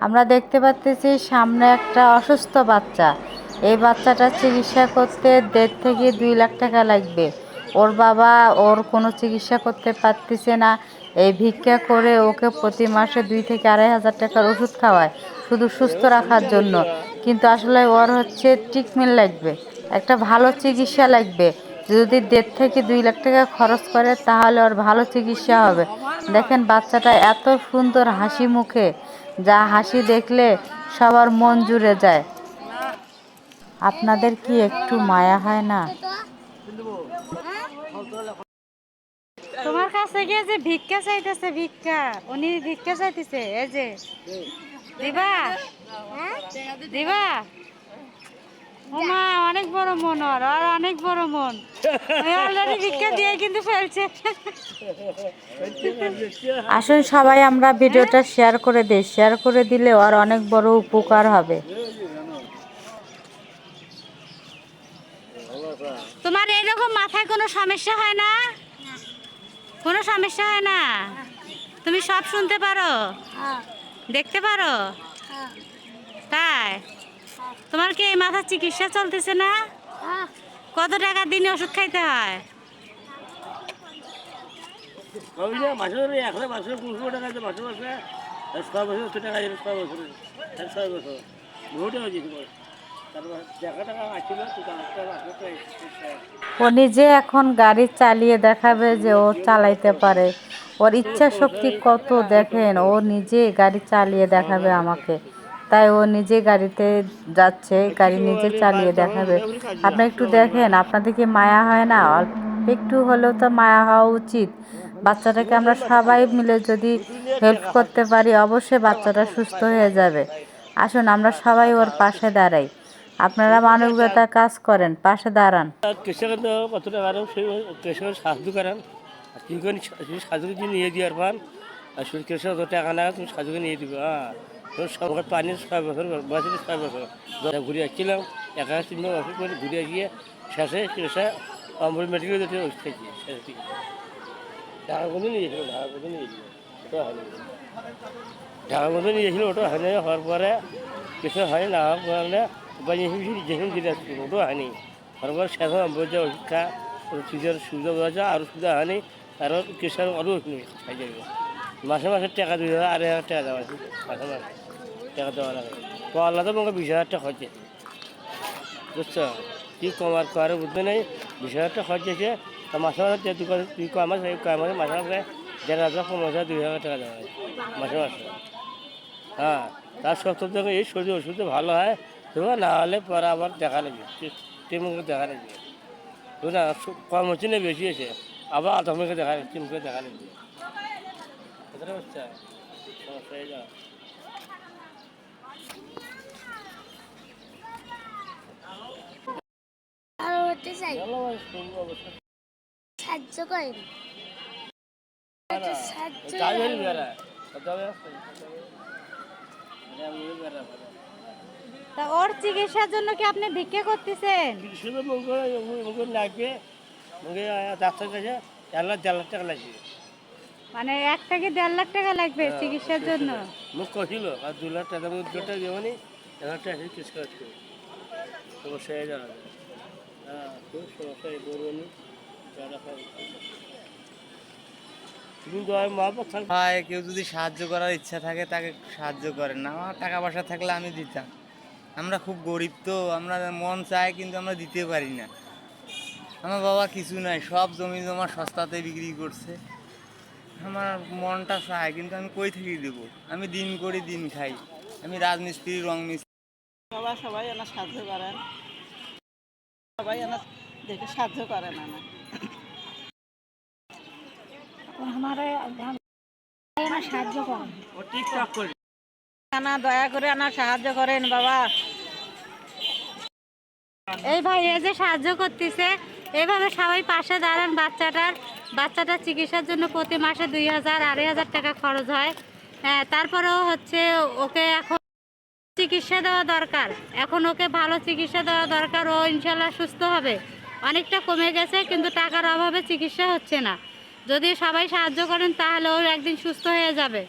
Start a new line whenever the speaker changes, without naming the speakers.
আমরা দেখতে পাচ্ছি সামনে একটা অসুস্থ বাচ্চা। এই বাচ্চাটার চিকিৎসা করতে 1.5 থেকে 2 লাখ টাকা লাগবে। ওর বাবা ওর কোনো চিকিৎসা করতে পারতেছে না। এই ভিক্ষা করে ওকে প্রতি মাসে 2 থেকে 2.5 হাজার টাকার ওষুধ খাওয়ায় শুধু সুস্থ রাখার জন্য। কিন্তু আসলে ওর হচ্ছে ট্রিটমেন্ট লাগবে, একটা ভালো চিকিৎসা লাগবে। যদি 1.5 থেকে 2 লাখ টাকা খরচ করে তাহলে ওর ভালো চিকিৎসা হবে। দেখেন বাচ্চাটা এত সুন্দর হাসি মুখে, যা হাসি দেখলে সবার মন জুড়ে যায়। আপনাদের কি একটু মায়া হয় না? তোমার কাছে গিয়ে যে ভিক্ষা চাইতেছে, ভিক্ষা উনি ভিক্ষা চাইতেছে, এই যে দিবা দিবা। ওমা অনেক বড় মন, আর অনেক বড় মন। অলরেডি ভিক্ষা দিয়ে কিন্তু ফেলছে। আসুন সবাই আমরা ভিডিওটা শেয়ার করে দিই, শেয়ার করে দিলে আর অনেক বড় উপকার হবে। তোমার এরকম মাথায় কোনো সমস্যা হয় না? কোনো সমস্যা হয় না? তুমি সব শুনতে পারো, দেখতে পারো? তাই তোমার কি এই মাথার চিকিৎসা চলতেছে না? কত টাকা দিনে ওষুধ খাইতে হয়? ও নিজে এখন গাড়ি চালিয়ে দেখাবে যে ও চালাইতে পারে। ওর ইচ্ছা শক্তি কত দেখেন, ও নিজে গাড়ি চালিয়ে দেখাবে আমাকে। তাই ও নিজে গাড়িতে যাচ্ছে, গাড়ি নিজে চালিয়ে দেখাবে। আপনি একটু দেখেন, আপনাদের কি মায়া হয় না? অল্প একটু হলেও তো মায়া হওয়া উচিত। বাচ্চাটাকে আমরা সবাই মিলে যদি হেল্প করতে পারি অবশ্যই বাচ্চাটা সুস্থ হয়ে যাবে। আসুন আমরা সবাই ওর পাশে দাঁড়াই। আপনারা মানবতার কাজ করেন, পাশে দাঁড়ান।
কৃষকের কত টাকা কৃষকের সাহায্য করেন, কি করেন সাহায্য যদি নিয়ে দিয়ে পান আর কৃষক টাকা না তুমি সাহায্য নিয়ে দিবে। হ্যাঁ সরকার পানি 6 বছর বছর 6 বছর ঘুরে আসছিলাম, 1 বছর করে ঘুরে গিয়ে শেষে কৃষক অম্বর মেডিকেল যেতে ওষুধ খাইছি শেষে থেকে ঢাকার মধ্যে নিয়ে গেছিল, ঢাকার মধ্যে নিয়ে গেছিল, ওটা হয়নি। ঢাকার মধ্যে নিয়ে গেছিল, ওটা হয়নি। হওয়ার পরে কিছু হয়নি, না হওয়ার পরে যেখানে ঘিরে আসছিল ওটাও হয়নি। হওয়ার শেষে অম্বর যে ওষুধ খা সুবিধার সুবিধা বোঝা যায়, আরও সুবিধা হয়নি। আরও কৃষক আরও ওষুধ খাই যাবে। মাসে মাসে টাকা 2,000 2,500 টাকা দেওয়া আছে, মাসে মাসে টাকা দেওয়া লাগে। তো আল্লাহ তো আমাকে 20,000 টাকা খরচে, বুঝছো? তুই কমার করে বুঝতে নেই, 20,000 টাকা খরচেছে। তা মাসে মাসে তুই কমাস মাসে মাসে 1,500 15,000 2,000 টাকা দেওয়া হয় মাসে মাসে। হ্যাঁ তার সত্ত্বেও দেখো এই শরীর ওষুধে ভালো হয়, তবে না হলে পরে আবার দেখা নেবে, টিমকে দেখা নেবে। তো না কম হচ্ছে না বেশি আছে, আবার আধমকে দেখা নেবে, টিমকে দেখা নেবে। বুঝতে পারছো? সমস্যা হয়ে যাওয়া
সাহায্য করেন।
তা ওর চিকিৎসার জন্য কি আপনি ভিক্ষা করতেছেন?
লাগবে ডাক্তার কাছে 1,00,000 টাকা লাগবে।
মানে 1 থেকে 1.5 লাখ টাকা লাগবে চিকিৎসার জন্য?
মুখ কছিল আর 2 লাখ টাকা মুদ্রাটা দেবনি, 1,000 টাকা কিছু করতে সমস্যা হয়ে যাবে। হ্যাঁ খুব সমস্যা এই করবেন।
হয় কেউ যদি সাহায্য করার ইচ্ছা থাকে তাকে সাহায্য করেন না। আমার টাকা পয়সা থাকলে আমি দিতাম। আমরা খুব গরিব, তো আমরা মন চাই কিন্তু আমরা দিতে পারি না। আমার বাবা কিছু নাই, সব জমি জমা সস্তাতে বিক্রি করছে। আমার মনটা চায় কিন্তু আমি কই থেকে দেবো? আমি দিন করি দিন খাই, আমি রাজমিস্ত্রি রং মিস্ত্রি।
বাবা সবাই এনার সাহায্য করেন, সবাই এনার দেখে সাহায্য করেন।
সাহায্য করেন,
দয়া করে এনার সাহায্য করেন বাবা।
এই ভাই এই যে সাহায্য করতেছে, এইভাবে সবাই পাশে দাঁড়ান। বাচ্চাটার চিকিৎসার জন্য প্রতি মাসে 2,000 2,500 টাকা খরচ হয়। হ্যাঁ তারপরেও হচ্ছে ওকে এখন চিকিৎসা দেওয়া দরকার, এখন ওকে ভালো চিকিৎসা দেওয়া দরকার। ও ইনশাল্লাহ সুস্থ হবে। অনেকটা কমে গেছে কিন্তু টাকার অভাবে চিকিৎসা হচ্ছে না। যদি সবাই সাহায্য করেন তাহলে ও একদিন সুস্থ হয়ে যাবে।